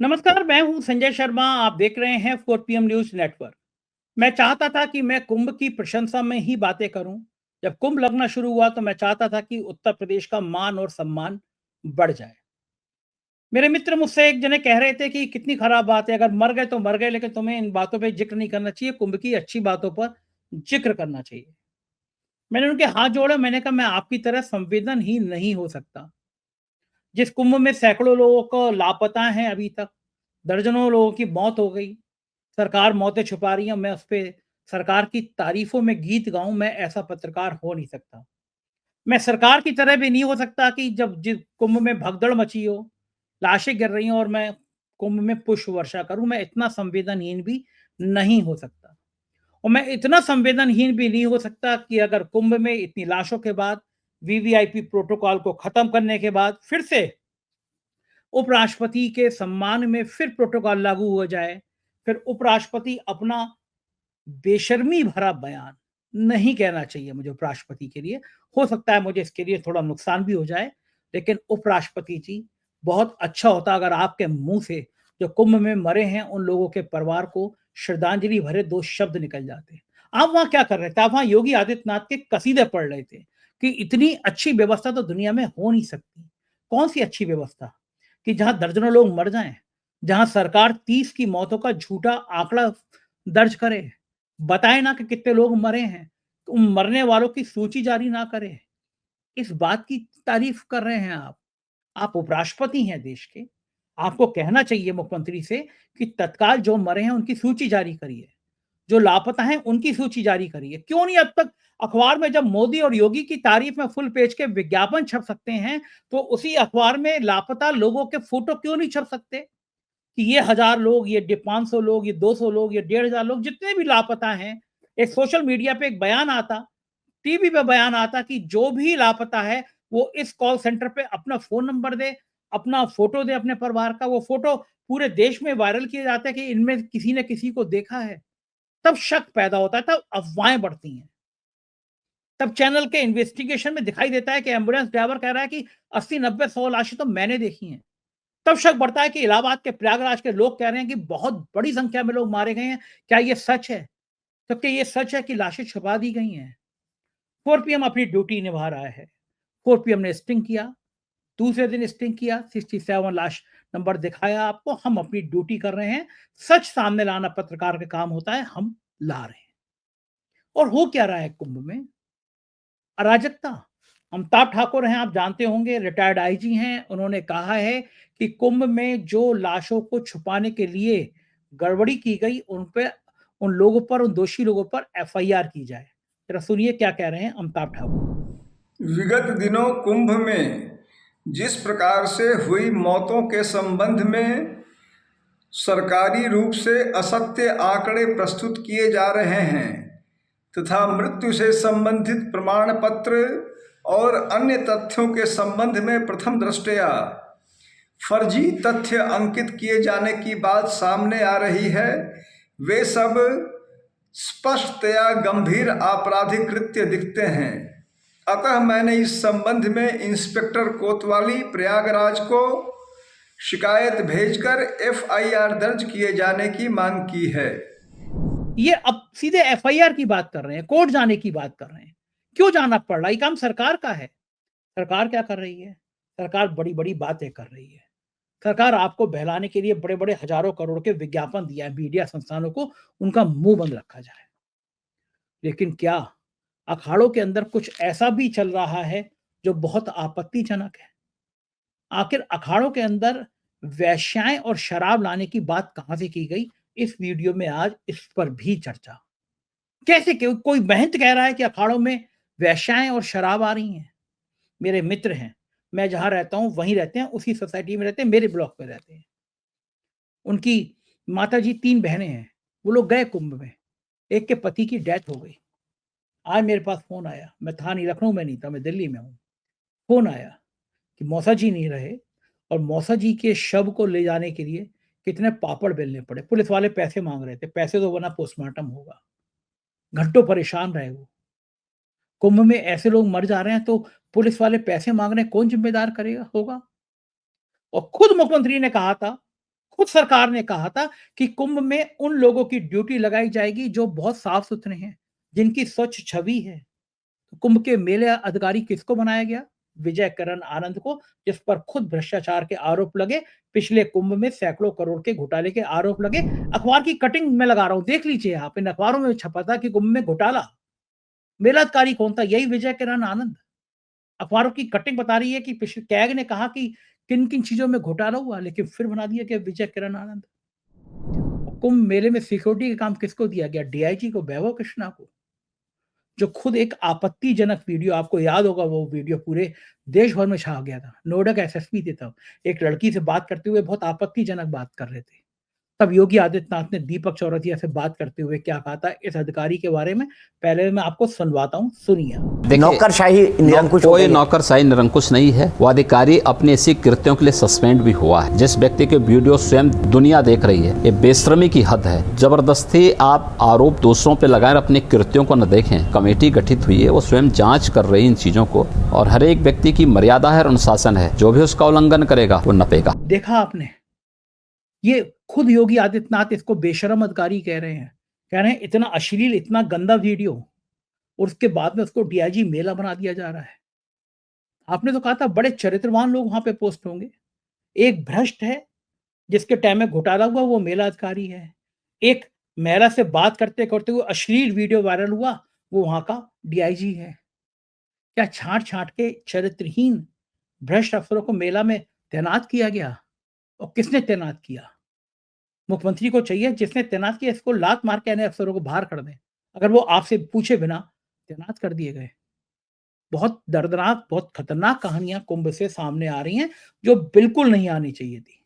नमस्कार, मैं हूं संजय शर्मा। आप देख रहे हैं 4 PM न्यूज नेटवर्क। मैं चाहता था कि मैं कुंभ की प्रशंसा में ही बातें करूं। जब कुंभ लगना शुरू हुआ तो मैं चाहता था कि उत्तर प्रदेश का मान और सम्मान बढ़ जाए। मेरे मित्र मुझसे एक जने कह रहे थे कि कितनी खराब बात है, अगर मर गए तो मर गए, लेकिन तुम्हें इन बातों पे जिक्र नहीं करना चाहिए, कुंभ की अच्छी बातों पर जिक्र करना चाहिए। मैंने उनके हाथ जोड़े, मैंने कहा मैं आपकी तरह संवेदनहीन नहीं हो सकता। जिस कुंभ में सैकड़ों लोगों को लापता हैं, अभी तक दर्जनों लोगों की मौत हो गई, सरकार मौतें छुपा रही है, मैं उस पे सरकार की तारीफों में गीत गाऊं, मैं ऐसा पत्रकार हो नहीं सकता। मैं सरकार की तरह भी नहीं हो सकता कि जब जिस कुंभ में भगदड़ मची हो, लाशें गिर रही हो और मैं कुंभ में पुष्प वर्षा करूं। मैं इतना संवेदनहीन भी नहीं हो सकता। और मैं इतना संवेदनहीन भी नहीं हो सकता कि अगर कुंभ में इतनी लाशों के बाद, वीवीआईपी प्रोटोकॉल को खत्म करने के बाद फिर से उपराष्ट्रपति के सम्मान में फिर प्रोटोकॉल लागू हो जाए, फिर उपराष्ट्रपति अपना बेशर्मी भरा बयान, नहीं कहना चाहिए मुझे उपराष्ट्रपति के लिए, हो सकता है मुझे इसके लिए थोड़ा नुकसान भी हो जाए, लेकिन उपराष्ट्रपति जी, बहुत अच्छा होता अगर आपके मुंह से जो कुंभ में मरे हैं उन लोगों के परिवार को श्रद्धांजलि भरे 2 शब्द निकल जाते। आप वहां क्या कर रहे थे? आप वहां योगी आदित्यनाथ के कसीदे पढ़ रहे थे कि इतनी अच्छी व्यवस्था तो दुनिया में हो नहीं सकती। कौन सी अच्छी व्यवस्था कि जहां दर्जनों लोग मर जाएं, जहां सरकार 30 की मौतों का झूठा आंकड़ा दर्ज करे, बताए ना कि कितने लोग मरे हैं, तो उन मरने वालों की सूची जारी ना करे। इस बात की तारीफ कर रहे हैं आप। आप उपराष्ट्रपति हैं देश के। आपको कहना चाहिए मुख्यमंत्री से कि तत्काल जो मरे हैं उनकी सूची जारी करिए। जो लापता हैं उनकी सूची जारी करिए। क्यों नहीं अब तक अखबार में जब मोदी और योगी की तारीफ में फुल पेज के विज्ञापन छप सकते हैं, तो उसी अखबार में लापता लोगों के फोटो क्यों नहीं छप सकते? कि ये 1000 लोग, ये 500 लोग, ये 200 लोग, ये 1500 लोग, जितने भी लापता हैं, एक सोशल मीडिया पे एक बयान आता, टीवी पे बयान आता कि जो भी लापता है वो इस कॉल सेंटर पे अपना फोन नंबर दे, अपना फोटो दे अपने परिवार का। वो फोटो पूरे देश में वायरल किया जाता है कि इनमें किसी ने किसी को देखा है। तब शक पैदा होता है, तब अफवाहें बढ़ती हैं। तब चैनल के इन्वेस्टिगेशन में दिखाई देता है कि एम्बुलेंस ड्राइवर कह रहा है कि 80, 90, 100 लाशें तो मैंने देखी हैं। तब शक बढ़ता है कि इलाहाबाद के प्रयागराज के लोग कह रहे हैं कि बहुत बड़ी संख्या में लोग मारे गए हैं। क्या ये सच है? जबकि ये सच है कि लाशें छुपा दी गई हैं। 4 PM अपनी ड्यूटी निभा रहा है। 4 PM ने स्टिंग किया, दूसरे दिन स्टिंग किया, 67 लाश नंबर दिखाया आपको। हम अपनी ड्यूटी कर रहे हैं। सच सामने लाना पत्रकार का काम होता है, हम ला रहे हैं। और हो क्या रहा है कुंभ में? अराजकता। अमिताभ ठाकुर हैं, आप जानते होंगे, रिटायर्ड आईजी हैं। उन्होंने कहा है कि कुंभ में जो लाशों को छुपाने के लिए गड़बड़ी की गई, उन पे, उन लोगों पर, उन दोषी लोगों पर एफआईआर की जाए। जरा सुनिए क्या कह रहे हैं अमिताभ ठाकुर। विगत दिनों कुंभ में जिस प्रकार से हुई मौतों के संबंध में सरकारी रूप से असत्य आंकड़े प्रस्तुत किए जा रहे हैं तथा मृत्यु से संबंधित प्रमाण पत्र और अन्य तथ्यों के संबंध में प्रथम दृष्टया फर्जी तथ्य अंकित किए जाने की बात सामने आ रही है, वे सब स्पष्टतया गंभीर आपराधिक कृत्य दिखते हैं। अतः मैंने इस संबंध में इंस्पेक्टर कोतवाली प्रयागराज को शिकायत भेजकर एफआईआर दर्ज किए जाने की मांग की है। ये अब सीधे एफआईआर की बात कर रहे हैं, कोर्ट जाने की बात कर रहे हैं। क्यों जाना पड़ रहा है? ये काम सरकार का है। सरकार क्या कर रही है? सरकार बड़ी बड़ी बातें कर रही है। सरकार आपको बहलाने के लिए बड़े बड़े हजारों करोड़ के विज्ञापन दिया है मीडिया संस्थानों को, उनका मुंह बंद रखा जाए। लेकिन क्या अखाड़ों के अंदर कुछ ऐसा भी चल रहा है जो बहुत आपत्तिजनक है? आखिर अखाड़ों के अंदर वेश्याएं और शराब लाने की बात कहां से की गई? इस वीडियो में आज इस पर भी चर्चा। कैसे कोई महंत कह रहा है कि अखाड़ों में वेश्याएं और शराब आ रही हैं? मेरे मित्र हैं, मैं जहां रहता हूं वहीं रहते हैं, उसी सोसाइटी में रहते हैं, मेरे ब्लॉक में रहते हैं। उनकी माताजी 3 बहनें हैं। वो लोग गए कुंभ में। एक के पति की डेथ हो गई। आज मेरे पास फ़ोन आया, मैं था नहीं, लखनऊ में नहीं था, मैं दिल्ली में हूँ। फ़ोन आया कि मौसा जी नहीं रहे और मौसा जी के शव को ले जाने के लिए कितने पापड़ बेलने पड़े। पुलिस वाले पैसे माँग रहे थे, पैसे दो वरना पोस्टमार्टम होगा। घंटों परेशान रहे वो। कुंभ में ऐसे लोग मर जा रहे हैं तो पुलिस वाले पैसे माँग रहे हैं, कौन ज़िम्मेदार करेगा होगा? और खुद मुख्यमंत्री ने कहा था, खुद सरकार ने कहा था कि कुंभ में उन लोगों की ड्यूटी लगाई जाएगी जो बहुत साफ सुथरे हैं, जिनकी स्वच्छ छवि है। कुंभ के मेले अधिकारी किसको बनाया गया? विजय किरण आनंद को, जिस पर खुद भ्रष्टाचार के आरोप लगे। पिछले कुंभ में सैकड़ों करोड़ के घोटाले के आरोप लगे। अखबार की कटिंग में लगा रहा हूं, देख लीजिए आप, इन अखबारों में छपा था कि कुंभ में घोटाला। मेला अधिकारी कौन था? यही विजय किरण आनंद। अखबारों की कटिंग बता रही है कि पिछले कैग ने कहा कि किन किन चीजों में घोटाला हुआ, लेकिन फिर बना दिया कि विजय किरण आनंद। कुंभ मेले में सिक्योरिटी का काम किसको दिया गया? डीआईजी को, वैभव कृष्णा को, जो खुद एक आपत्तिजनक वीडियो, आपको याद होगा वो वीडियो पूरे देश भर में छा गया था। नोएडा का एसएसपी थे तब, एक लड़की से बात करते हुए बहुत आपत्तिजनक बात कर रहे थे। तब योगी आदित्यनाथ ने दीपक चौरसिया से बात करते हुए क्या कहा था इस अधिकारी के बारे में, पहले मैं आपको सुनवाता हूं, सुनिए। नौकरशाही निरंकुश कोई नौकरशाही निरंकुश नहीं है। वो अधिकारी अपने इसी कृत्यों के लिए सस्पेंड भी हुआ है। जिस व्यक्ति के वीडियो स्वयं दुनिया देख रही है, ये बेशर्मी की हद है। जबरदस्ती आप आरोप दूसरों पे लगाए, अपने कृत्यों को न देखें। कमेटी गठित हुई है, वो स्वयं जांच कर रही है इन चीजों को, और हर एक व्यक्ति की मर्यादा है और अनुशासन है। जो भी उसका उल्लंघन करेगा वो नपेगा। देखा आपने, ये खुद योगी आदित्यनाथ इसको बेशरम अधिकारी कह रहे हैं। कह रहे हैं इतना अश्लील, इतना गंदा वीडियो, और उसके बाद में उसको डीआईजी मेला बना दिया जा रहा है। आपने तो कहा था बड़े चरित्रवान लोग वहां पे पोस्ट होंगे। एक भ्रष्ट है जिसके टाइम में घोटाला हुआ, वो मेला अधिकारी है। एक महिला से बात करते करते हुए अश्लील वीडियो वायरल हुआ, वो वहां का डीआईजी है। क्या छांट छांट के चरित्रहीन भ्रष्ट अफसरों को मेला में तैनात किया गया? और किसने तैनात किया? मुख्यमंत्री को चाहिए जिसने तैनात किया इसको लात मार के अन्य अफसरों को बाहर कर दें, अगर वो आपसे पूछे बिना तैनात कर दिए गए। बहुत दर्दनाक, बहुत खतरनाक कहानियां कुंभ से सामने आ रही हैं, जो बिल्कुल नहीं आनी चाहिए थी।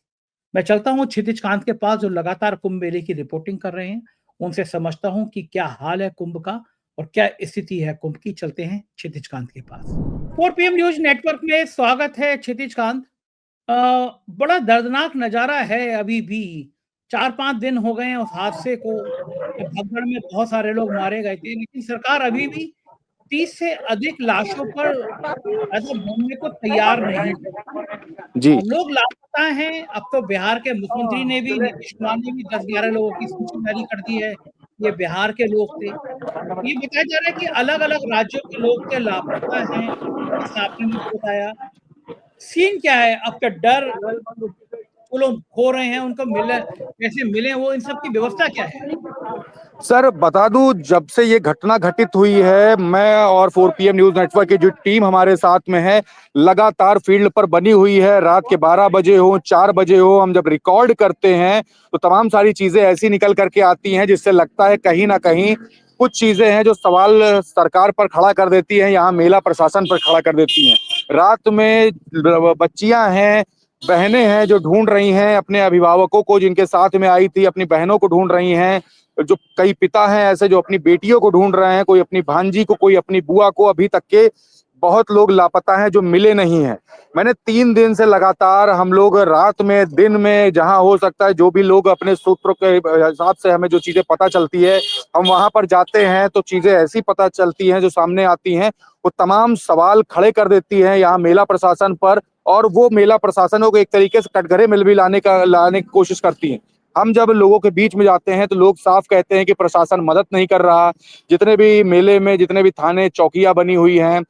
मैं चलता हूं क्षितिज कांत के पास, जो लगातार कुंभ मेले की रिपोर्टिंग कर रहे हैं। उनसे समझता हूं कि क्या हाल है कुंभ का और क्या स्थिति है कुंभ की। चलते हैं क्षितिज कांत के पास। 4PM न्यूज नेटवर्क में स्वागत है क्षितिज कांत। बड़ा दर्दनाक नजारा है अभी भी। 4-5 दिन हो गए हैं उस हादसे को। भगदड़ में बहुत सारे लोग मारे गए थे, लेकिन सरकार अभी भी 30 से अधिक लाशों पर कदम बोलने को तैयार नहीं है। जी। लोग लापता हैं। अब तो बिहार के मुख्यमंत्री ने भी, नीतीश कुमार ने भी 10-11 लोगों की सूची जारी कर दी है। ये बिहार के लोग थे। ये बताया जा रहा है कि अलग-अलग राज्यों के लोग थे, लापता हैं, जैसा आपने मुझे बताया। सीन क्या है? अब क्या डर, वो लोग खो रहे हैं, उनको मिले, कैसे मिले वो, इन सब की व्यवस्था क्या है? सर बता दूं, जब से ये घटना घटित हुई है, मैं और 4PM न्यूज नेटवर्क की जो टीम हमारे साथ में है, लगातार फील्ड पर बनी हुई है। रात के 12 बजे हो, 4 बजे हो, हम जब रिकॉर्ड करते हैं तो तमाम सारी चीजें ऐसी निकल करके आती हैं जिससे लगता है कहीं ना कहीं कुछ चीजें हैं जो सवाल सरकार पर खड़ा कर देती हैं, यहाँ मेला प्रशासन पर खड़ा कर देती हैं। रात में बच्चियां हैं, बहनें हैं जो ढूंढ रही हैं अपने अभिभावकों को, जिनके साथ में आई थी, अपनी बहनों को ढूंढ रही हैं। जो कई पिता हैं ऐसे जो अपनी बेटियों को ढूंढ रहे हैं, कोई अपनी भांजी को, कोई अपनी बुआ को। अभी तक के बहुत लोग लापता हैं जो मिले नहीं हैं। मैंने 3 दिन से लगातार, हम लोग रात में, दिन में, जहां हो सकता है, जो भी लोग अपने सूत्रों के हिसाब से हमें जो चीजें पता चलती है, हम वहां पर जाते हैं तो चीजें ऐसी पता चलती हैं जो सामने आती हैं, वो तमाम सवाल खड़े कर देती हैं यहाँ मेला प्रशासन पर। और वो मेला प्रशासनों को एक तरीके से कटघरे में भी लाने की कोशिश करती है। हम जब लोगों के बीच में जाते हैं तो लोग साफ कहते हैं कि प्रशासन मदद नहीं कर रहा। जितने भी मेले में, जितने भी थाने चौकियां बनी हुई हैं,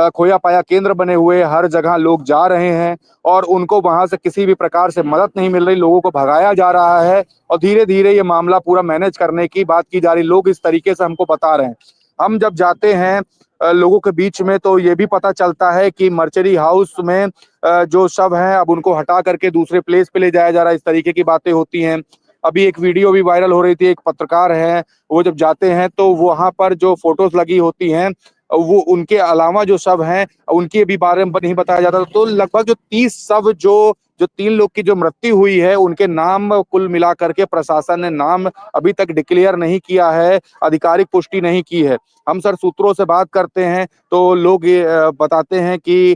खोया पाया केंद्र बने हुए, हर जगह लोग जा रहे हैं और उनको वहां से किसी भी प्रकार से मदद नहीं मिल रही। लोगों को भगाया जा रहा है और धीरे धीरे ये मामला पूरा मैनेज करने की बात की जा रही। लोग इस तरीके से हमको बता रहे हैं। हम जब जाते हैं लोगों के बीच में तो ये भी पता चलता है कि मर्चरी हाउस में जो शव हैं अब उनको हटा करके दूसरे प्लेस पे ले जाया जा रहा है। इस तरीके की बातें होती हैं। अभी एक वीडियो भी वायरल हो रही थी, एक पत्रकार है, वो जब जाते हैं तो वहां पर जो फोटोज लगी होती हैं, वो उनके अलावा जो शव हैं उनके भी बारे में नहीं बताया जाता। तो लगभग जो 30 शव, जो 3 लोग की जो मृत्यु हुई है, उनके नाम कुल मिला करके प्रशासन ने नाम अभी तक डिक्लेयर नहीं किया है, आधिकारिक पुष्टि नहीं की है। हम सर सूत्रों से बात करते हैं तो लोग ये बताते हैं कि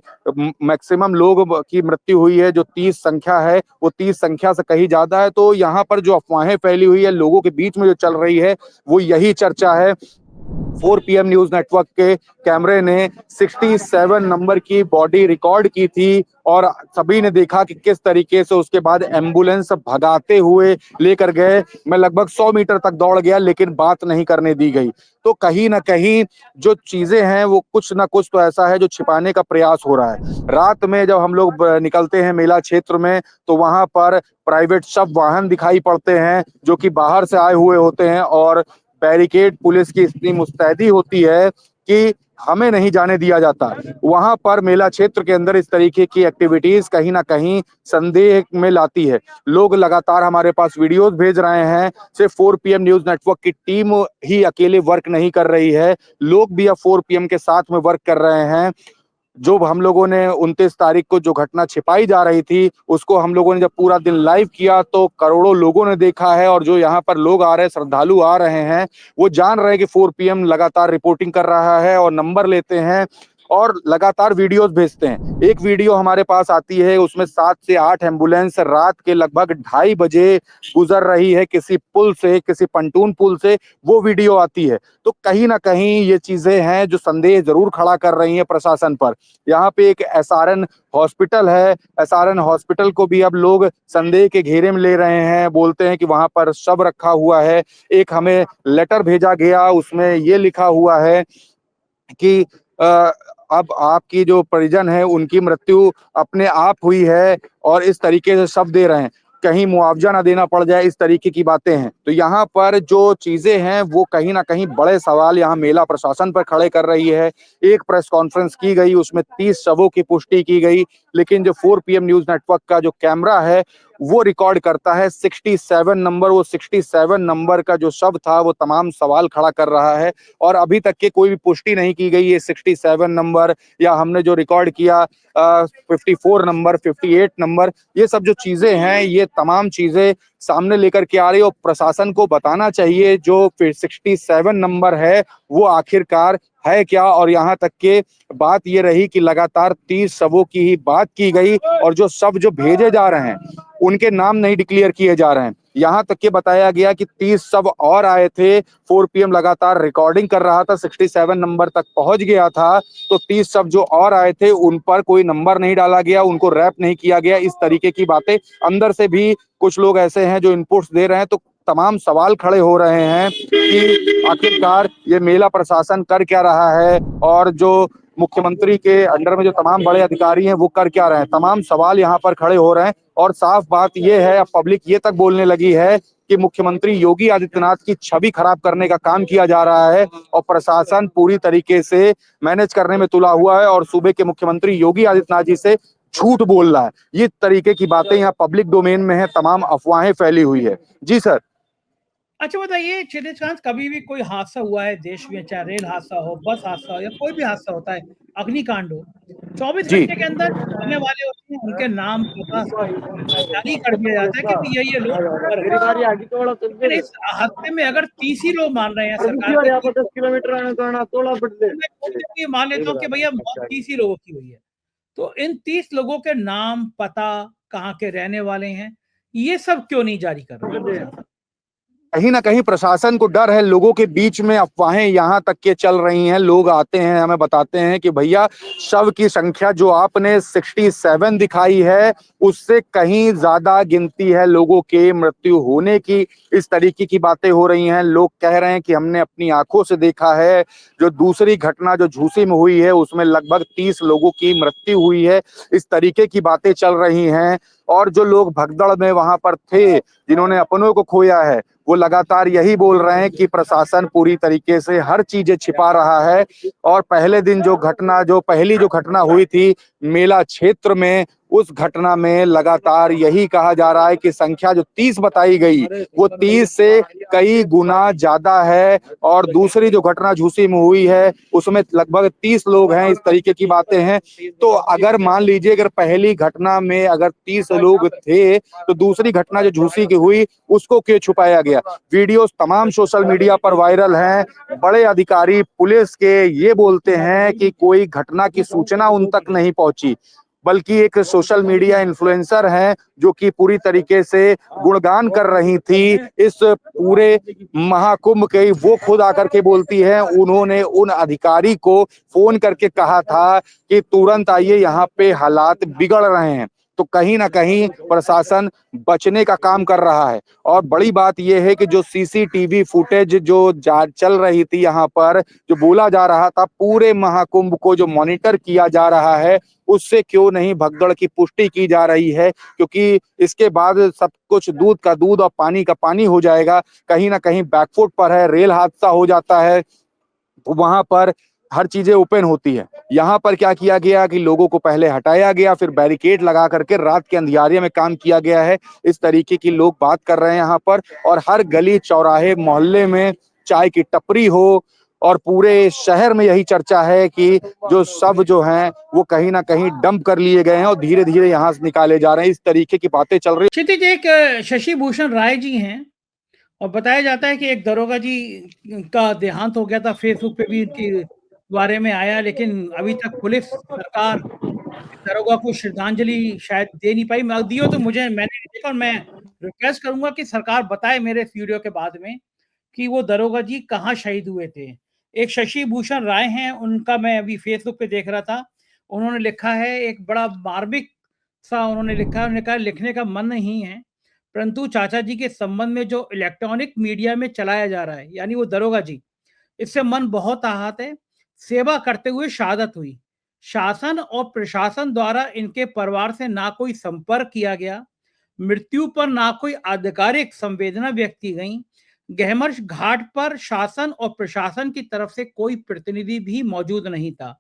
मैक्सिमम लोग की मृत्यु हुई है, जो 30 संख्या है वो 30 संख्या से कहीं ज्यादा है। तो यहाँ पर जो अफवाहें फैली हुई है लोगों के बीच में जो चल रही है, वो यही चर्चा है 4 PM न्यूज नेटवर्क के कैमरे ने 67 नंबर की बॉडी रिकॉर्ड की थी और सभी ने देखा कि किस तरीके से उसके बाद एम्बुलेंस भगाते हुए लेकर गए। मैं लगभग 100 मीटर तक दौड़ गया लेकिन बात नहीं करने दी गई। तो कहीं ना कहीं जो चीजें हैं वो कुछ ना कुछ तो ऐसा है जो छिपाने का प्रयास हो रहा है। रात में जब हम लोग निकलते हैं मेला क्षेत्र में तो वहां पर प्राइवेट शव वाहन दिखाई पड़ते हैं जो कि बाहर से आए हुए होते हैं और बैरिकेड पुलिस की इतनी मुस्तैदी होती है कि हमें नहीं जाने दिया जाता। वहां पर मेला क्षेत्र के अंदर इस तरीके की एक्टिविटीज कहीं ना कहीं संदेह में लाती है। लोग लगातार हमारे पास वीडियोस भेज रहे हैं। सिर्फ 4 PM न्यूज नेटवर्क की टीम ही अकेले वर्क नहीं कर रही है, लोग भी अब 4 PM के साथ में वर्क कर रहे हैं। जो हम लोगों ने 29 तारीख को जो घटना छिपाई जा रही थी उसको हम लोगों ने जब पूरा दिन लाइव किया तो करोड़ों लोगों ने देखा है और जो यहाँ पर लोग आ रहे हैं, श्रद्धालु आ रहे हैं, वो जान रहे हैं कि 4 PM लगातार रिपोर्टिंग कर रहा है और नंबर लेते हैं और लगातार वीडियोस भेजते हैं। एक वीडियो हमारे पास आती है उसमें 7 से 8 एम्बुलेंस रात के लगभग 2:30 बजे गुजर रही है किसी पुल से, किसी पंटून पुल से, वो वीडियो आती है। तो कहीं ना कहीं ये चीजें हैं जो संदेह जरूर खड़ा कर रही हैं प्रशासन पर। यहाँ पे एक SRN हॉस्पिटल है, SRN हॉस्पिटल को भी अब लोग संदेह के घेरे में ले रहे हैं, बोलते हैं कि वहां पर शव रखा हुआ है। एक हमें लेटर भेजा गया उसमें ये लिखा हुआ है कि अब आपकी जो परिजन है उनकी मृत्यु अपने आप हुई है और इस तरीके से शव दे रहे हैं, कहीं मुआवजा ना देना पड़ जाए, इस तरीके की बातें हैं। तो यहाँ पर जो चीजें हैं वो कहीं ना कहीं बड़े सवाल यहाँ मेला प्रशासन पर खड़े कर रही है। एक प्रेस कॉन्फ्रेंस की गई उसमें 30 शवों की पुष्टि की गई, लेकिन जो 4 PM न्यूज नेटवर्क का जो कैमरा है वो रिकॉर्ड करता है 67 नंबर। वो 67 नंबर का जो शव था वो तमाम सवाल खड़ा कर रहा है और अभी तक के कोई भी पुष्टि नहीं की गई है 67 नंबर या हमने जो रिकॉर्ड किया 54 नंबर, 58 नंबर, ये सब जो चीजें हैं ये तमाम चीजें सामने लेकर के आ रही है और प्रशासन को बताना चाहिए जो 67 नंबर है वो आखिरकार है क्या। और यहाँ तक के बात ये रही कि लगातार 30 शवों की ही बात की गई और जो शव जो भेजे जा रहे हैं उनके नाम नहीं डिक्लेयर किए जा रहे हैं। यहाँ तक के बताया गया कि 30 शव और आए थे, 4 PM लगातार रिकॉर्डिंग कर रहा था, 67 नंबर तक पहुंच गया था, तो 30 शव जो और आए थे उन पर कोई नंबर नहीं डाला गया, उनको रैप नहीं किया गया। इस तरीके की बातें अंदर से भी कुछ लोग ऐसे हैं जो इनपुट्स दे रहे हैं। तो तमाम सवाल खड़े हो रहे हैं कि आखिरकार ये मेला प्रशासन कर क्या रहा है और जो मुख्यमंत्री के अंडर में जो तमाम बड़े अधिकारी हैं वो कर क्या रहे हैं। तमाम सवाल यहाँ पर खड़े हो रहे हैं और साफ बात ये है, अब पब्लिक ये तक बोलने लगी है कि मुख्यमंत्री योगी आदित्यनाथ की छवि खराब करने का काम किया जा रहा है और प्रशासन पूरी तरीके से मैनेज करने में तुला हुआ है और सूबे के मुख्यमंत्री योगी आदित्यनाथ जी से झूठ बोल रहा है। ये तरीके की बातें यहाँ पब्लिक डोमेन में है, तमाम अफवाहें फैली हुई है। जी सर। अच्छा बताइए चित्रिकांत, कभी भी कोई हादसा हुआ है देश में, चाहे रेल हादसा हो, बस हादसा हो या कोई भी हादसा होता है, अग्निकांड हो, 24 जी घंटे के अंदर होने वाले होते हैं उनके नाम पता जारी कर दिया जाता है कि भाई ये लोग मर गए। लेकिन इस हादसे में अगर 30 ही लोग मान रहे हैं सरकार के 10 किलोमीटर मैं मान लेता हूँ कि भैया मौत 30 ही लोगों की हुई है, तो इन 30 लोगों के नाम पता, कहाँ के रहने वाले हैं, ये सब क्यों नहीं जारी कर रहे हैं? कहीं ना कहीं प्रशासन को डर है, लोगों के बीच में अफवाहें यहाँ तक के चल रही हैं। लोग आते हैं हमें बताते हैं कि भैया शव की संख्या जो आपने 67 दिखाई है उससे कहीं ज्यादा गिनती है लोगों के मृत्यु होने की। इस तरीके की बातें हो रही हैं। लोग कह रहे हैं कि हमने अपनी आंखों से देखा है, जो दूसरी घटना जो झूसी में हुई है उसमें लगभग 30 लोगों की मृत्यु हुई है। इस तरीके की बातें चल रही हैं और जो लोग भगदड़ में वहां पर थे, जिन्होंने अपनों को खोया है, वो लगातार यही बोल रहे हैं कि प्रशासन पूरी तरीके से हर चीजें छिपा रहा है। और पहले दिन जो पहली घटना हुई थी मेला क्षेत्र में, उस घटना में लगातार यही कहा जा रहा है कि संख्या जो 30 बताई गई वो 30 से कई गुना ज्यादा है और दूसरी जो घटना झूसी में हुई है उसमें लगभग 30 लोग हैं। इस तरीके की बातें हैं। तो अगर मान लीजिए अगर पहली घटना में अगर 30 लोग थे तो दूसरी घटना जो झूसी की हुई उसको क्यों छुपाया गया? वीडियोस तमाम सोशल मीडिया पर वायरल हैं। बड़े अधिकारी पुलिस के ये बोलते हैं कि कोई घटना की सूचना उन तक नहीं पहुंची। बल्कि एक सोशल मीडिया इन्फ्लुएंसर हैं जो कि पूरी तरीके से गुणगान कर रही थी इस पूरे महाकुंभ के। वो खुद आकर के बोलती है, उन्होंने उन अधिकारी को फोन करके कहा था कि तुरंत आइए, यहाँ पे हालात बिगड़ रहे हैं। तो कहीं ना कहीं प्रशासन बचने का काम कर रहा है। और बड़ी बात यह है कि जो सीसीटीवी फुटेज जो चल रही थी यहाँ पर, जो बोला जा रहा था पूरे महाकुंभ को जो मॉनिटर किया जा रहा है, उससे क्यों नहीं भगदड़ की पुष्टि की जा रही है, क्योंकि इसके बाद सब कुछ दूध का दूध और पानी का पानी हो जाएगा। कहीं ना कहीं बैकफुट पर है, रेल हादसा हो जाता है, वहां पर हर चीजें ओपन होती है। यहाँ पर क्या किया गया कि लोगों को पहले हटाया गया, फिर बैरिकेड लगा करके रात के अंधियारे में काम किया गया है। इस तरीके की लोग बात कर रहे हैं यहाँ पर। और हर गली चौराहे मोहल्ले में चाय की टपरी हो, और पूरे शहर में यही चर्चा है कि जो सब जो हैं वो कहीं ना कहीं डंप कर लिए गए हैं और धीरे धीरे यहाँ से निकाले जा रहे हैं। इस तरीके की बातें चल रही। क्षितिज, एक शशि भूषण राय जी हैं और बताया जाता है कि एक दरोगा जी का देहांत हो गया था, फेसबुक पे भी इनके बारे में आया, लेकिन अभी तक पुलिस सरकार दरोगा को श्रद्धांजलि शायद दे नहीं पाई। मैं दियो तो मैंने नहीं देखा, और मैं रिक्वेस्ट करूंगा कि सरकार बताए मेरे इस वीडियो के बाद में कि वो दरोगा जी कहाँ शहीद हुए थे। एक शशि भूषण राय हैं, उनका मैं अभी फेसबुक पे देख रहा था, उन्होंने लिखा है एक बड़ा मार्मिक सा, उन्होंने कहा लिखने का मन नहीं है, परंतु चाचा जी के संबंध में जो इलेक्ट्रॉनिक मीडिया में चलाया जा रहा है, यानी वो दरोगा जी, इससे मन बहुत आहत है। सेवा करते हुए शहादत हुई। शासन और प्रशासन द्वारा इनके परिवार से ना कोई संपर्क किया गया। मृत्यु पर ना कोई आधिकारिक संवेदना व्यक्त की गई। गहमर्ष घाट पर शासन और प्रशासन की तरफ से कोई प्रतिनिधि भी मौजूद नहीं था।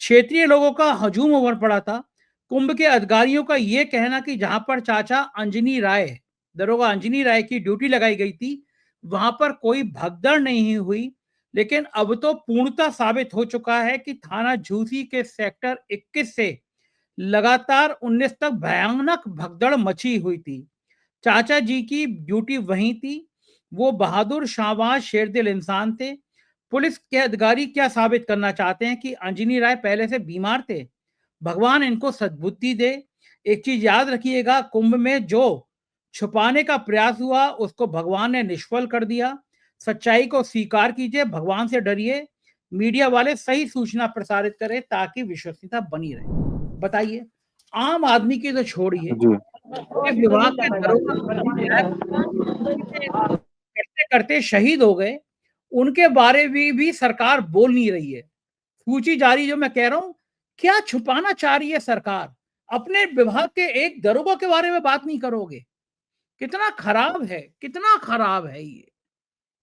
क्षेत्रीय लोगों का हजूम उमड़ पड़ा था। कुंभ के अधिकारियों का यह कहना कि जहां पर चाचा अंजनी राय, दरोगा अंजनी राय की ड्यूटी लगाई गई थी, वहां पर कोई भगदड़ नहीं हुई। लेकिन अब तो पूर्णतः साबित हो चुका है कि थाना झूसी के सेक्टर 21 से लगातार 19 तक भयानक भगदड़ मची हुई थी। चाचा जी की ड्यूटी वहीं थी। वो बहादुर शाहबाज शेरदिल इंसान थे। पुलिस के अधिकारी क्या साबित करना चाहते हैं कि अंजनी राय पहले से बीमार थे? भगवान इनको सद्बुद्धि दे। एक चीज याद रखिएगा, कुंभ में जो छुपाने का प्रयास हुआ उसको भगवान ने निष्फल कर दिया। सच्चाई को स्वीकार कीजिए, भगवान से डरिए। मीडिया वाले सही सूचना प्रसारित करें ताकि विश्वसनीयता बनी रहे। बताइए, आम आदमी की तो छोड़िए, जी। विभाग के दरोगा करते करते शहीद हो गए, उनके बारे में भी सरकार बोल नहीं रही है। सूची जारी, जो मैं कह रहा हूं, क्या छुपाना चाह रही है सरकार? अपने विभाग के एक दरोगा के बारे में बात नहीं करोगे? कितना खराब है, कितना खराब है ये।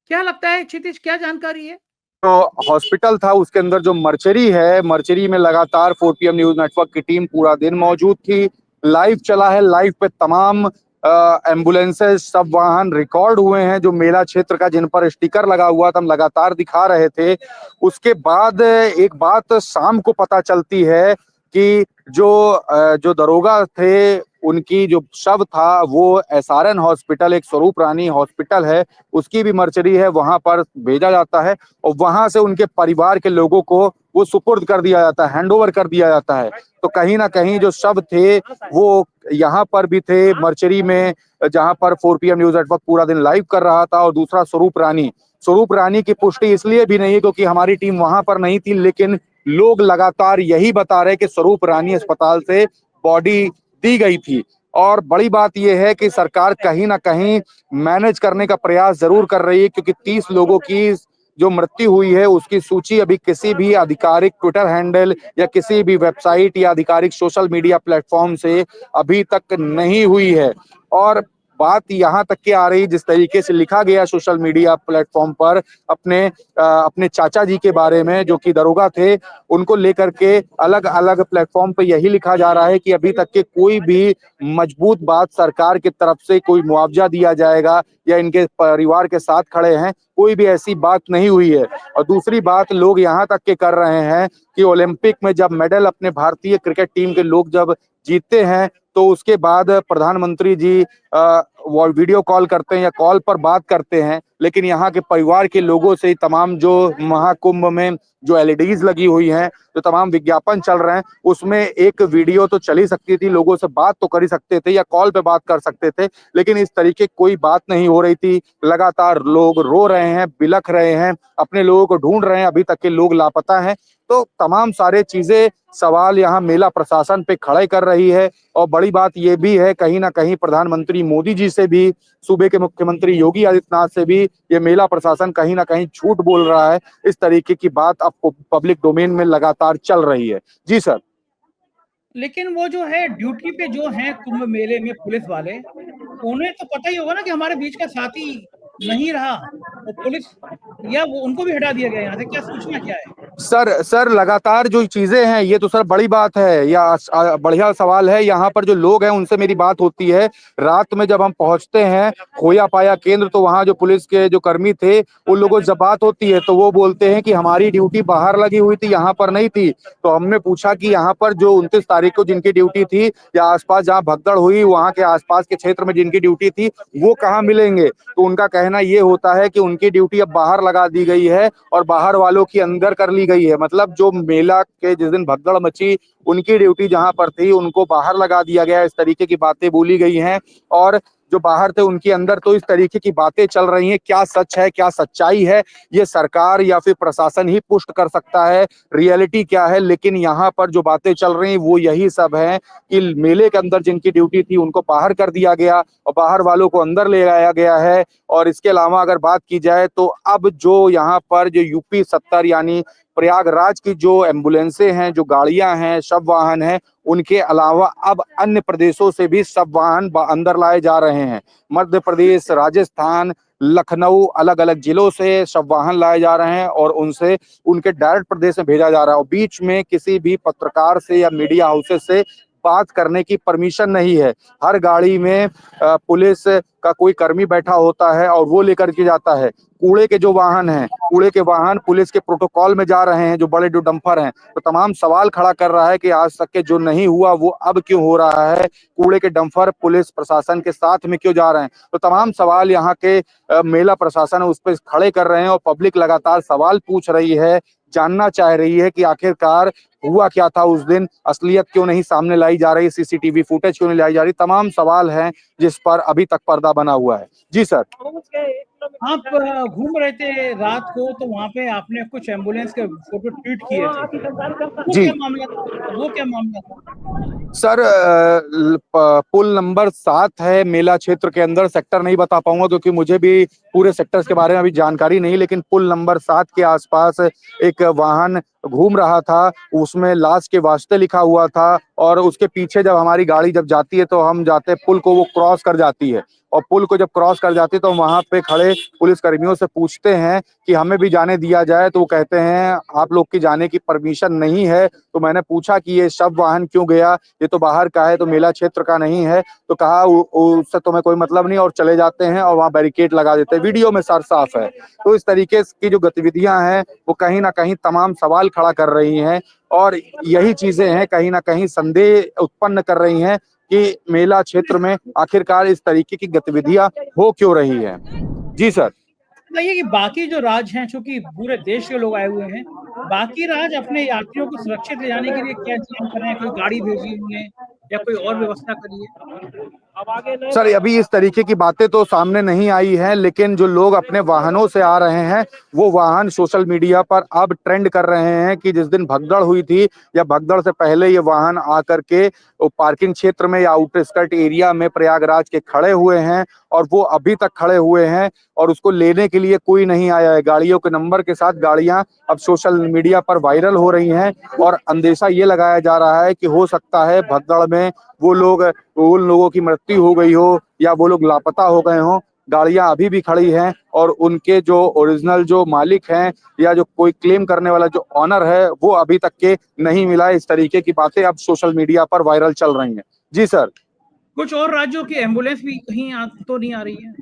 क्या लगता है क्षितिज, क्या जानकारी है? तो हॉस्पिटल था, उसके अंदर जो मर्चरी है, मर्चरी में लगातार 4PM न्यूज नेटवर्क की टीम पूरा दिन मौजूद थी। लाइव चला है, लाइव पे तमाम एम्बुलेंसेस, सब वाहन रिकॉर्ड हुए हैं जो मेला क्षेत्र का, जिन पर स्टिकर लगा हुआ था, हम लगातार दिखा रहे थे। उसके बाद एक बात शाम को पता चलती है कि जो दरोगा थे, उनकी जो शव था वो SRN हॉस्पिटल, एक स्वरूप रानी हॉस्पिटल है, उसकी भी मर्चरी है, वहां पर भेजा जाता है और वहां से उनके परिवार के लोगों को वो सुपुर्द कर दिया जाता है, हैंडओवर कर दिया जाता है। तो कहीं ना कहीं जो शव थे वो यहाँ पर भी थे मर्चरी में, जहां पर 4PM न्यूज नेटवर्क पूरा दिन लाइव कर रहा था। और दूसरा स्वरूप रानी की पुष्टि इसलिए भी नहीं क्योंकि हमारी टीम वहां पर नहीं थी, लेकिन लोग लगातार यही बता रहे कि स्वरूप रानी अस्पताल से बॉडी दी गई थी। और बड़ी बात यह है कि सरकार कहीं ना कहीं मैनेज करने का प्रयास जरूर कर रही है, क्योंकि 30 लोगों की जो मृत्यु हुई है उसकी सूची अभी किसी भी आधिकारिक ट्विटर हैंडल या किसी भी वेबसाइट या आधिकारिक सोशल मीडिया प्लेटफॉर्म से अभी तक नहीं हुई है। और बात यहाँ तक की आ रही, जिस तरीके से लिखा गया सोशल मीडिया प्लेटफॉर्म पर अपने चाचा जी के बारे में जो कि दरोगा थे, उनको लेकर के अलग अलग प्लेटफॉर्म पे यही लिखा जा रहा है कि अभी तक के कोई भी मजबूत बात सरकार की तरफ से, कोई मुआवजा दिया जाएगा या इनके परिवार के साथ खड़े हैं, कोई भी ऐसी बात नहीं हुई है। और दूसरी बात लोग यहाँ तक के कर रहे हैं कि ओलंपिक में जब मेडल अपने भारतीय क्रिकेट टीम के लोग जब जीतते हैं तो उसके बाद प्रधानमंत्री जी वो वीडियो कॉल करते हैं या कॉल पर बात करते हैं, लेकिन यहाँ के परिवार के लोगों से तमाम जो महाकुंभ में जो एलईडीज लगी हुई हैं, जो तमाम विज्ञापन चल रहे हैं, उसमें एक वीडियो तो चल ही सकती थी, लोगों से बात तो कर ही सकते थे या कॉल पे बात कर सकते थे, लेकिन इस तरीके कोई बात नहीं हो रही थी। लगातार लोग रो रहे हैं, बिलख रहे हैं, अपने लोगों को ढूंढ रहे हैं, अभी तक के लोग लापता हैं। तो तमाम सारे चीजें सवाल यहाँ मेला प्रशासन पे खड़े कर रही है। और बड़ी बात ये भी है, कहीं ना कहीं प्रधानमंत्री मोदी जी से भी, सूबे के मुख्यमंत्री योगी आदित्यनाथ से भी ये मेला प्रशासन कहीं ना कहीं झूठ बोल रहा है। इस तरीके की बात अब पब्लिक डोमेन में लगातार चल रही है। जी सर। लेकिन वो जो है ड्यूटी पे जो हैं कुंभ मेले में पुलिस वाले, उन्हें तो पता ही होगा ना कि हमारे बीच का साथी नहीं रहा, और पुलिस या वो उनको भी हटा दिया गया यहाँ से, क्या सूचना क्या है? सर लगातार जो चीजें हैं ये तो सर बड़ी बात है या बढ़िया सवाल है। यहाँ पर जो लोग हैं उनसे मेरी बात होती है, रात में जब हम पहुंचते हैं खोया पाया केंद्र, तो वहाँ जो पुलिस के जो कर्मी थे उन लोगों से जब बात होती है तो वो बोलते हैं कि हमारी ड्यूटी बाहर लगी हुई थी, यहाँ पर नहीं थी। तो हमने पूछा कि यहाँ पर जो 29 तारीख को जिनकी ड्यूटी थी या आसपास जहाँ भगदड़ हुई वहाँ के आसपास के क्षेत्र में जिनकी ड्यूटी थी वो कहाँ मिलेंगे, तो उनका कहना ये होता है कि उनकी ड्यूटी अब बाहर लगा दी गई है और बाहर वालों की अंदर कर ली गई है। मतलब जो मेला के जिस दिन भगदड़ मची उनकी ड्यूटी जहां पर थी उनको बाहर लगा दिया गया, इस तरीके की बातें बोली गई हैं। और जो बाहर थे उनके अंदर, तो इस तरीके की बातें चल रही हैं। क्या सच है क्या सच्चाई है ये सरकार या फिर प्रशासन ही पुष्ट कर सकता है, रियलिटी क्या है। लेकिन यहाँ पर जो बातें चल रही वो यही सब है कि मेले के अंदर जिनकी ड्यूटी थी उनको बाहर कर दिया गया और बाहर वालों को अंदर ले आया गया है। और इसके अलावा अगर बात की जाए तो अब जो यहाँ पर जो यूपी 70 यानी प्रयागराज की जो एम्बुलेंसें हैं, जो गाड़ियां हैं, शव वाहन हैं, उनके अलावा अब अन्य प्रदेशों से भी शव वाहन अंदर लाए जा रहे हैं। मध्य प्रदेश, राजस्थान, लखनऊ, अलग अलग जिलों से शव वाहन लाए जा रहे हैं और उनसे उनके डायरेक्ट प्रदेश में भेजा जा रहा है। और बीच में किसी भी पत्रकार से या मीडिया हाउसेस से बात करने की परमिशन नहीं है। हर गाड़ी में पुलिस का कोई कर्मी बैठा होता है और वो लेकर के जाता है। कूड़े के जो वाहन हैं, कूड़े के वाहन पुलिस के प्रोटोकॉल में जा रहे हैं, जो बड़े जो डंपर हैं, तो तमाम सवाल खड़ा कर रहा है कि आज तक के जो नहीं हुआ वो अब क्यों हो रहा है। कूड़े के डंपर पुलिस प्रशासन के साथ में क्यों जा रहे हैं, तो तमाम सवाल यहाँ के मेला प्रशासन उस पर खड़े कर रहे हैं। और पब्लिक लगातार सवाल पूछ रही है, जानना चाह रही है कि आखिरकार हुआ क्या था उस दिन, असलियत क्यों नहीं सामने लाई जा रही, सीसीटीवी फुटेज क्यों नहीं लाई जा रही। तमाम सवाल हैं जिस पर अभी तक पर्दा बना हुआ है। जी सर। आप घूम रहे थे रात को, तो वहाँ पे आपने कुछ एम्बुलेंस के फोटो ट्वीट किए थे, वो जी क्या मामला था? वो क्या मामला था? सर, पुल नंबर 7 है मेला क्षेत्र के अंदर, सेक्टर नहीं बता पाऊंगा क्योंकि मुझे भी पूरे सेक्टर्स के बारे में अभी जानकारी नहीं, लेकिन पुल नंबर 7 के आसपास एक वाहन घूम रहा था, उसमें लाश के वास्ते लिखा हुआ था। और उसके पीछे जब हमारी गाड़ी जब जाती है तो हम जाते पुल को वो क्रॉस कर जाती है, और पुल को जब क्रॉस कर जाती है तो वहां पे खड़े पुलिस कर्मियों से पूछते हैं कि हमें भी जाने दिया जाए, तो वो कहते हैं आप लोग की जाने की परमिशन नहीं है। तो मैंने पूछा कि ये शव वाहन क्यों गया, ये तो बाहर का है, तो मेला क्षेत्र का नहीं है। तो कहा उससे तुम्हें कोई मतलब नहीं, और चले जाते हैं और वहाँ बैरिकेड लगा देते हैं। वीडियो में साफ साफ है। तो इस तरीके की जो गतिविधियां हैं वो कहीं ना कहीं तमाम सवाल खड़ा कर रही हैं, और यही चीजें हैं कहीं ना कहीं संदेह उत्पन्न कर रही हैं कि मेला क्षेत्र में आखिरकार इस तरीके की गतिविधियां हो क्यों रही है। जी सर। बताइए कि बाकी जो राज्य हैं, चूंकि पूरे देश के लोग आए हुए हैं, बाकी राज्य अपने यात्रियों को सुरक्षित ले जाने के लिए क्या इंतजाम कर रहे हैं? कोई गाड़ी भेजी उन्हें या कोई और व्यवस्था करी है? सर अभी इस तरीके की बातें तो सामने नहीं आई है, लेकिन जो लोग अपने वाहनों से आ रहे हैं वो वाहन सोशल मीडिया पर अब ट्रेंड कर रहे हैं कि जिस दिन भगदड़ हुई थी या भगदड़ से पहले ये वाहन आकर के पार्किंग क्षेत्र में या आउटस्कर्ट एरिया में प्रयागराज के खड़े हुए हैं, और वो अभी तक खड़े हुए हैं और उसको लेने के लिए कोई नहीं आया है। गाड़ियों के नंबर के साथ गाड़ियां अब सोशल मीडिया पर वायरल हो रही हैं, और अंदेशा ये लगाया जा रहा है कि हो सकता है भगदड़ में वो लोग, उन लोगों की मृत्यु हो गई हो या वो लोग लापता हो गए हों। गाड़ियां अभी भी खड़ी हैं और उनके जो ओरिजिनल जो मालिक हैं या जो कोई क्लेम करने वाला जो ऑनर है वो अभी तक के नहीं मिला है। इस तरीके की बातें अब सोशल मीडिया पर वायरल चल रही हैं। जी सर। कुछ और राज्यों की एम्बुलेंस भी कहीं तो नहीं आ रही है?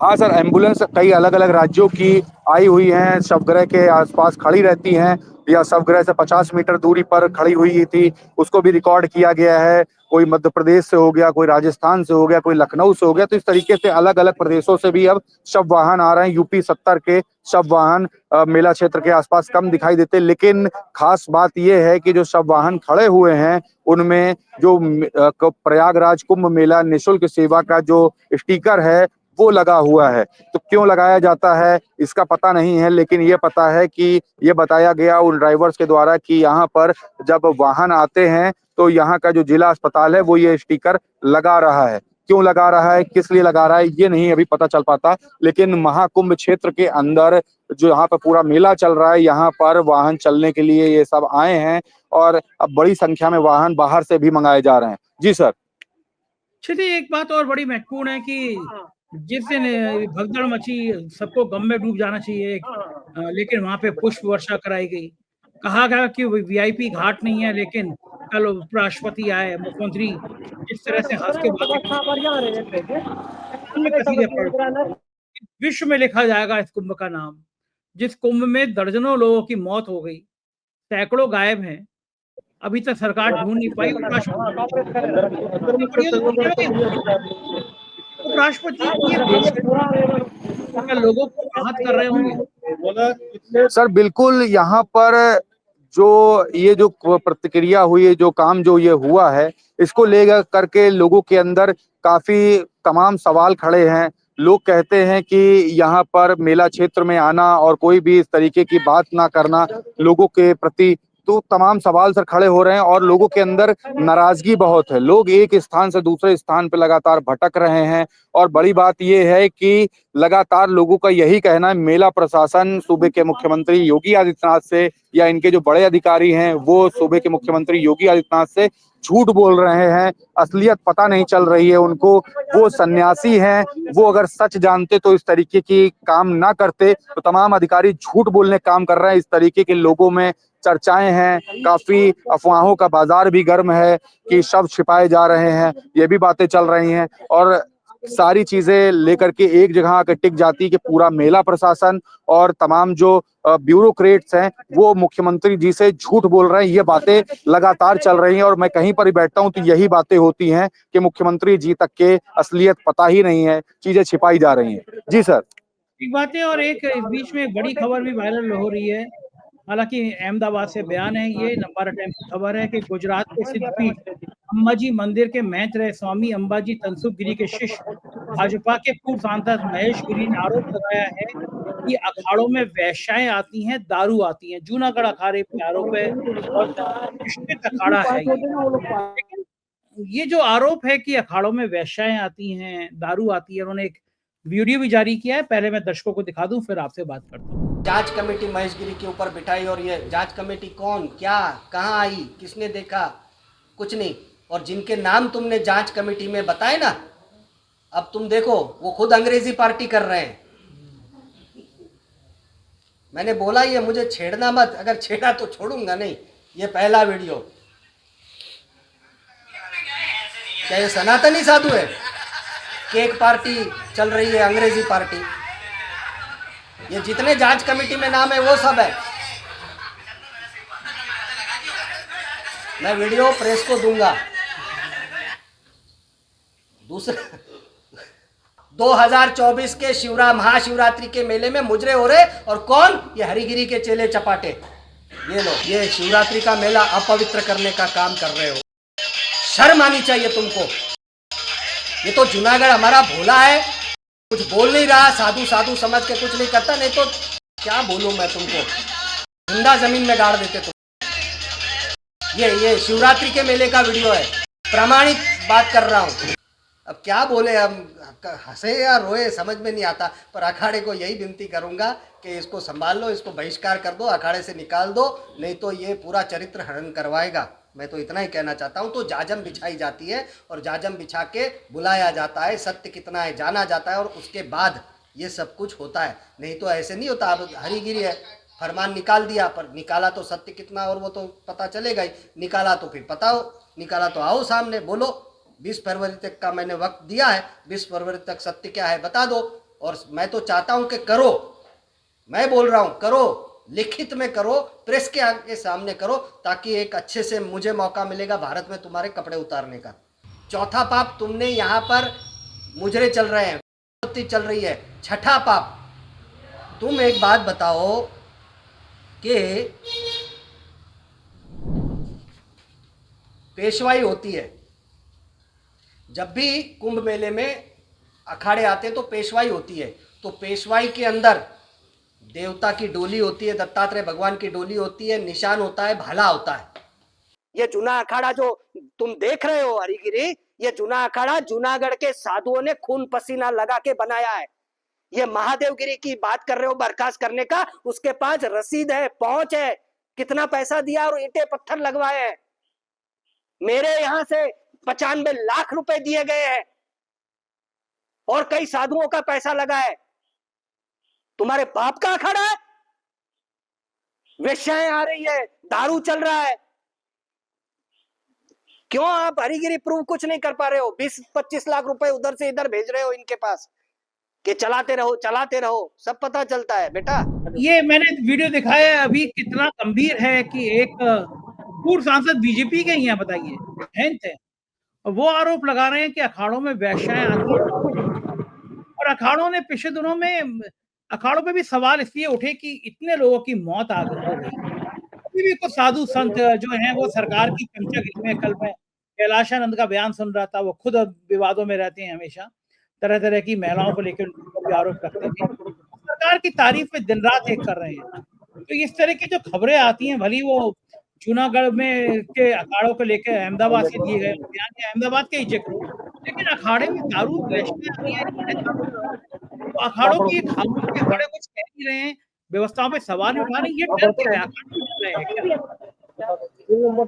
हाँ सर, एम्बुलेंस कई अलग अलग राज्यों की आई हुई हैं, शवगृह के आसपास खड़ी रहती हैं। या शवगृह से 50 मीटर दूरी पर खड़ी हुई थी, उसको भी रिकॉर्ड किया गया है। कोई मध्य प्रदेश से हो गया, कोई राजस्थान से हो गया, कोई लखनऊ से हो गया। तो इस तरीके से अलग अलग प्रदेशों से भी अब शव वाहन आ रहे हैं। यूपी 70 के शव वाहन मेला क्षेत्र के आसपास कम दिखाई देते, लेकिन खास बात यह है कि जो शव वाहन खड़े हुए हैं उनमें जो प्रयागराज कुंभ मेला निःशुल्क सेवा का जो स्टिकर है वो लगा हुआ है। तो क्यों लगाया जाता है इसका पता नहीं है, लेकिन ये पता है कि ये बताया गया उन ड्राइवर्स के द्वारा कि यहाँ पर जब वाहन आते हैं तो यहाँ का जो जिला अस्पताल है वो ये स्टिकर लगा रहा है। क्यों लगा रहा है, किस लिए लगा रहा है, ये नहीं अभी पता चल पाता। लेकिन महाकुंभ क्षेत्र के अंदर जो यहाँ पर पूरा मेला चल रहा है, यहाँ पर वाहन चलने के लिए ये सब आए हैं और अब बड़ी संख्या में वाहन बाहर से भी मंगाए जा रहे हैं। जी सर। चलिए, एक बात और बड़ी महत्वपूर्ण है कि जिस दिन भगदड़ मची, सबको गम में डूब जाना चाहिए, लेकिन वहां पे पुष्प वर्षा कराई गई। कहा गया कि वीआईपी घाट नहीं है, लेकिन कल उपराष्ट्रपति आए, मुख्यमंत्री जिस तरह से हंस के बातें में कसीदे पढ़, विश्व में लिखा जाएगा इस कुंभ का नाम। जिस कुंभ में दर्जनों लोगों की मौत हो गई, सैकड़ों गायब हैं, अभी तक सरकार ढूंढ नहीं पाई। उपराष्ट्रपति की ये बेशर्मी क्या लोगों को आहत कर रहे होंगे? सर बिल्कुल, यहाँ पर जो ये जो प्रतिक्रिया हुई, जो काम जो ये हुआ है, इसको लेकर करके लोगों के अंदर काफी तमाम सवाल खड़े हैं। लोग कहते हैं कि यहाँ पर मेला क्षेत्र में आना और कोई भी इस तरीके की बात ना करना लोगों के प्रति, तो तमाम सवाल सर खड़े हो रहे हैं और लोगों के अंदर नाराजगी बहुत है। लोग एक स्थान से दूसरे स्थान पे लगातार भटक रहे हैं और बड़ी बात यह है कि लगातार लोगों का यही कहना है, मेला प्रशासन सूबे के मुख्यमंत्री योगी आदित्यनाथ से या इनके जो बड़े अधिकारी हैं वो सूबे के मुख्यमंत्री योगी आदित्यनाथ से झूठ बोल रहे हैं, असलियत पता नहीं चल रही है उनको। वो सन्यासी हैं, वो अगर सच जानते तो इस तरीके की काम ना करते। तो तमाम अधिकारी झूठ बोलने काम कर रहे हैं। इस तरीके के लोगों में चर्चाएं हैं, काफी अफवाहों का बाजार भी गर्म है कि शव छिपाए जा रहे हैं, ये भी बातें चल रही हैं। और सारी चीजें लेकर के एक जगह आकर टिक जाती कि पूरा मेला प्रशासन और तमाम जो ब्यूरोक्रेट्स हैं वो मुख्यमंत्री जी से झूठ बोल रहे हैं। ये बातें लगातार चल रही हैं और मैं कहीं पर भी बैठता हूं तो यही बातें होती हैं कि मुख्यमंत्री जी तक के असलियत पता ही नहीं है, चीजें छिपाई जा रही हैं। जी सर। एक बात है, और एक इस बीच में एक बड़ी खबर भी वायरल हो रही है। हालांकि अहमदाबाद से बयान है, ये नंबर टाइम की खबर है कि गुजरात के सिद्धपीठ अंबाजी मंदिर के महंत रहे स्वामी अंबाजी तनसुख गिरी के शिष्य भाजपा के पूर्व सांसद महेश गिरी ने आरोप लगाया है कि अखाड़ों में वैश्याएं आती हैं, दारू आती हैं। जूनागढ़ अखाड़े पे आरोप है और प्रतिष्ठित अखाड़ा है ये। लेकिन ये जो आरोप है कि अखाड़ों में वैश्याएं आती हैं, दारू आती है, उन्होंने एक वीडियो भी जारी किया है। पहले मैं दर्शकों को दिखा दूं, फिर आपसे बात करता हूं। जांच कमेटी महेश गिरी के ऊपर बिठाई और ये जांच कमेटी कौन, क्या, कहाँ आई, किसने देखा, कुछ नहीं। और जिनके नाम तुमने जांच कमेटी में बताए ना, अब तुम देखो वो खुद अंग्रेजी पार्टी कर रहे हैं। मैंने बोला ये मुझे छेड़ना मत, अगर छेड़ा तो छोड़ूंगा नहीं। ये पहला वीडियो। क्या ये सनातनी साधु है? केक पार्टी चल रही है, अंग्रेजी पार्टी। ये जितने जांच कमेटी में नाम है वो सब है। मैं वीडियो प्रेस को दूंगा। दूसरा 2024 के महाशिवरात्रि के मेले में मुजरे हो रहे, और कौन? ये हरिगिरी के चेले चपाटे। ये लो, ये शिवरात्रि का मेला अपवित्र करने का काम कर रहे हो। शर्म आनी चाहिए तुमको। ये तो जूनागढ़ हमारा भोला है, कुछ बोल नहीं रहा, साधु साधु समझ के कुछ नहीं करता। नहीं तो क्या बोलूं मैं तुमको, जिंदा जमीन में गाड़ देते तुम। ये शिवरात्रि के मेले का वीडियो है, प्रामाणिक बात कर रहा हूं। अब क्या बोले, हम हंसे या रोए समझ में नहीं आता। पर अखाड़े को यही विनती करूंगा कि इसको संभाल लो, इसको बहिष्कार कर दो, अखाड़े से निकाल दो, नहीं तो ये पूरा चरित्र हनन करवाएगा। मैं तो इतना ही कहना चाहता हूं। तो जाजम बिछाई जाती है और जाजम बिछा के बुलाया जाता है, सत्य कितना है जाना जाता है और उसके बाद ये सब कुछ होता है। नहीं तो ऐसे नहीं होता। अब हरिगिरी है, फरमान निकाल दिया, पर निकाला तो सत्य कितना और वो तो पता चलेगा ही। निकाला तो फिर पता हो, निकाला तो आओ सामने बोलो। 20 फरवरी तक का मैंने वक्त दिया है, 20 फरवरी तक सत्य क्या है बता दो। और मैं तो चाहता हूं कि करो, मैं बोल रहा हूं करो, लिखित में करो, प्रेस के आगे सामने करो, ताकि एक अच्छे से मुझे मौका मिलेगा भारत में तुम्हारे कपड़े उतारने का। चौथा पाप, तुमने यहाँ पर मुजरे चल रहे हैं, चल रही है। छठा पाप, तुम एक बात बताओ कि पेशवाई होती है, जब भी कुंभ मेले में अखाड़े आते हैं तो पेशवाई होती है, तो पेशवाई के अंदर देवता की डोली होती है, दत्तात्रेय भगवान की डोली होती है, निशान होता है, भाला होता है। ये जूना अखाड़ा जो तुम देख रहे हो हरिगिरी, ये जूना अखाड़ा जूनागढ़ के साधुओं ने खून पसीना लगा के बनाया है। ये महादेवगिरी की बात कर रहे हो बर्खास्त करने का, उसके पास रसीद है, पहुंच है, कितना पैसा दिया और ईंटे पत्थर लगवाए हैं। मेरे यहां से 95 लाख रुपए दिए गए हैं और कई साधुओं का पैसा लगा है। तुम्हारे बाप का अखाड़ा है, वेश्याएं आ रही है, दारू चल रहा है। क्यों आप हरिगिरी प्रूव कुछ नहीं कर पा रहे हो? 20-25 लाख रुपए उधर से इधर भेज रहे हो इनके पास कि चलाते रहो, सब पता चलता है बेटा। ये मैंने वीडियो दिखाया है अभी, कितना गंभीर है कि एक पूर्व सांसद बीजेपी के ही हैं, बताइए, हैं, और वो आरोप लगा रहे हैं कि अखाड़ों में वेश्याएं आती हैं। और अखाड़ों ने पिछले दिनों में अखाड़ों पे भी सवाल इसलिए उठे कि इतने लोगों की मौत हो गई, अभी भी कुछ साधु संत जो हैं वो सरकार की चमचागिरी में, कल मैं कैलाशानंद का बयान सुन रहा था, वो खुद विवादों में रहते हैं हमेशा, तरह तरह की महिलाओं को लेकर भी आरोप रखते थे, सरकार की तारीफ में दिन रात एक कर रहे हैं। तो इस तरह की जो खबरें आती हैं, भली वो जूनागढ़ में के अखाड़ों को लेकर अहमदाबाद से दिए गए बयान या अहमदाबाद के ही जिक्र हो, लेकिन अखाड़े में दारू वेश्याएं आती हैं, तो अखाड़ों की खामोश के अखाड़े कुछ कह नहीं रहे हैं, व्यवस्थाओं पे सवाल नहीं उठा रहे, ये डर क्या है? अखाड़े डर रहे हैं क्या?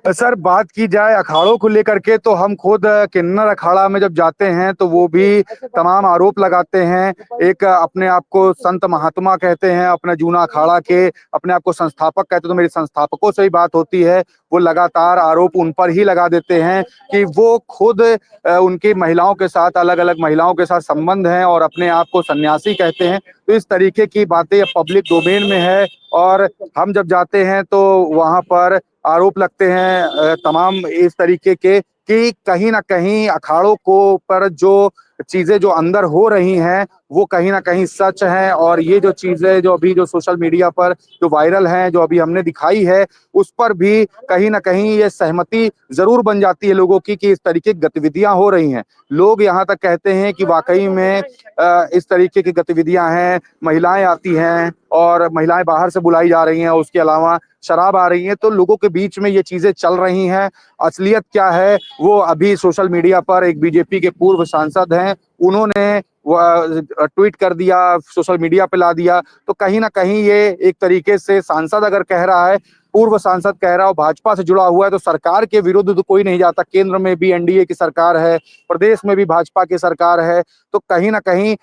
सर बात की जाए अखाड़ों को लेकर के, तो हम खुद किन्नर अखाड़ा में जब जाते हैं तो वो भी तमाम आरोप लगाते हैं। एक अपने आप को संत महात्मा कहते हैं, अपने जूना अखाड़ा के अपने आप को संस्थापक कहते हैं। तो मेरी संस्थापकों से ही बात होती है, वो लगातार आरोप उन पर ही लगा देते हैं कि वो खुद उनकी महिलाओं के साथ, अलग अलग महिलाओं के साथ संबंध हैं और अपने आप को सन्यासी कहते हैं। तो इस तरीके की बातें पब्लिक डोमेन में है और हम जब जाते हैं तो वहां पर आरोप लगते हैं तमाम इस तरीके के कि कहीं ना कहीं अखाड़ों को पर जो चीजें जो अंदर हो रही हैं वो कहीं ना कहीं सच हैं। और ये जो चीजें जो अभी जो सोशल मीडिया पर जो वायरल हैं, जो अभी हमने दिखाई है, उस पर भी कहीं ना कहीं ये सहमति जरूर बन जाती है लोगों की कि इस तरीके की गतिविधियां हो रही हैं। लोग यहाँ तक कहते हैं कि वाकई में इस तरीके की गतिविधियां हैं, महिलाएं आती हैं और महिलाएं बाहर से बुलाई जा रही हैं, उसके अलावा शराब आ रही है, तो लोगों के बीच में ये चीजें चल रही हैं। असलियत क्या है वो अभी सोशल मीडिया पर एक बीजेपी के पूर्व सांसद हैं, उन्होंने ट्वीट कर दिया, सोशल मीडिया पे ला दिया। तो कहीं ना कहीं ये एक तरीके से सांसद अगर कह रहा है, पूर्व सांसद कह रहा है, भाजपा से जुड़ा हुआ है, तो सरकार के विरुद्ध तो कोई नहीं जाता। केंद्र में भी एनडीए की सरकार है, प्रदेश में भी भाजपा की सरकार है, तो कहीं ना कहीं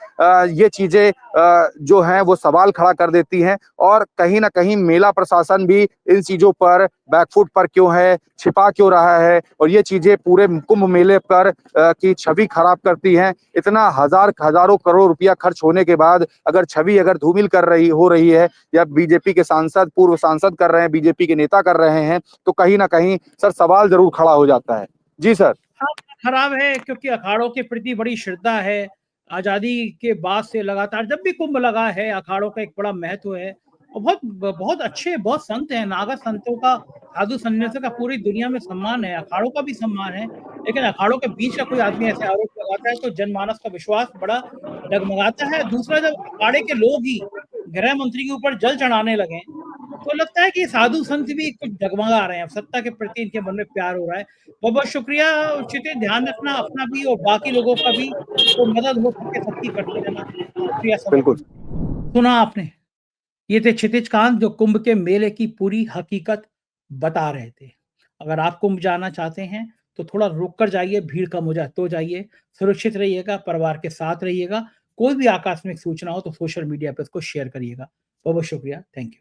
ये चीजें जो हैं वो सवाल खड़ा कर देती हैं। और कहीं ना कहीं मेला प्रशासन भी इन चीजों पर बैकफुट पर क्यों है, छिपा क्यों रहा है, और ये चीजें पूरे कुंभ मेले पर की छवि खराब करती हैं। इतना हजारों करोड़ रुपया खर्च होने के बाद अगर छवि अगर धूमिल हो रही है, या बीजेपी के सांसद, पूर्व सांसद कर रहे हैं, बीजेपी के नेता कर रहे हैं, तो कहीं ना कहीं सर सवाल जरूर खड़ा हो जाता है। जी सर। खराब है क्योंकि अखाड़ों के प्रति बड़ी श्रद्धा है। आजादी के बाद से लगातार जब भी कुंभ लगा है, अखाड़ों का एक बड़ा महत्व है और बहुत बहुत अच्छे बहुत संत हैं। नागा संतों का, साधु संन्यासियों का पूरी दुनिया में सम्मान है, अखाड़ों का भी सम्मान है। लेकिन अखाड़ों के बीच का कोई आदमी ऐसे आरोप लगाता है तो जनमानस का विश्वास बड़ा डगमगाता है। दूसरा, जब अखाड़े के लोग ही गृह मंत्री के ऊपर जल चढ़ाने लगे तो लगता है कि साधु संत भी कुछ डगमगा रहे हैं, सत्ता के प्रति इनके मन में प्यार हो रहा है। बहुत बहुत शुक्रिया चिते, ध्यान रखना अपना भी और बाकी लोगों का भी, तो मदद हो सके सबकी करते रहना। शुक्रिया। बिल्कुल सुना आपने, ये थे क्षितिज कांत जो कुंभ के मेले की पूरी हकीकत बता रहे थे। अगर आप कुंभ जाना चाहते हैं तो थोड़ा रुक कर जाइए, भीड़ कम हो जाए तो जाइए, सुरक्षित रहिएगा, परिवार के साथ रहिएगा। कोई भी आकस्मिक सूचना हो तो सोशल मीडिया पर उसको शेयर करिएगा। बहुत बहुत शुक्रिया, थैंक यू।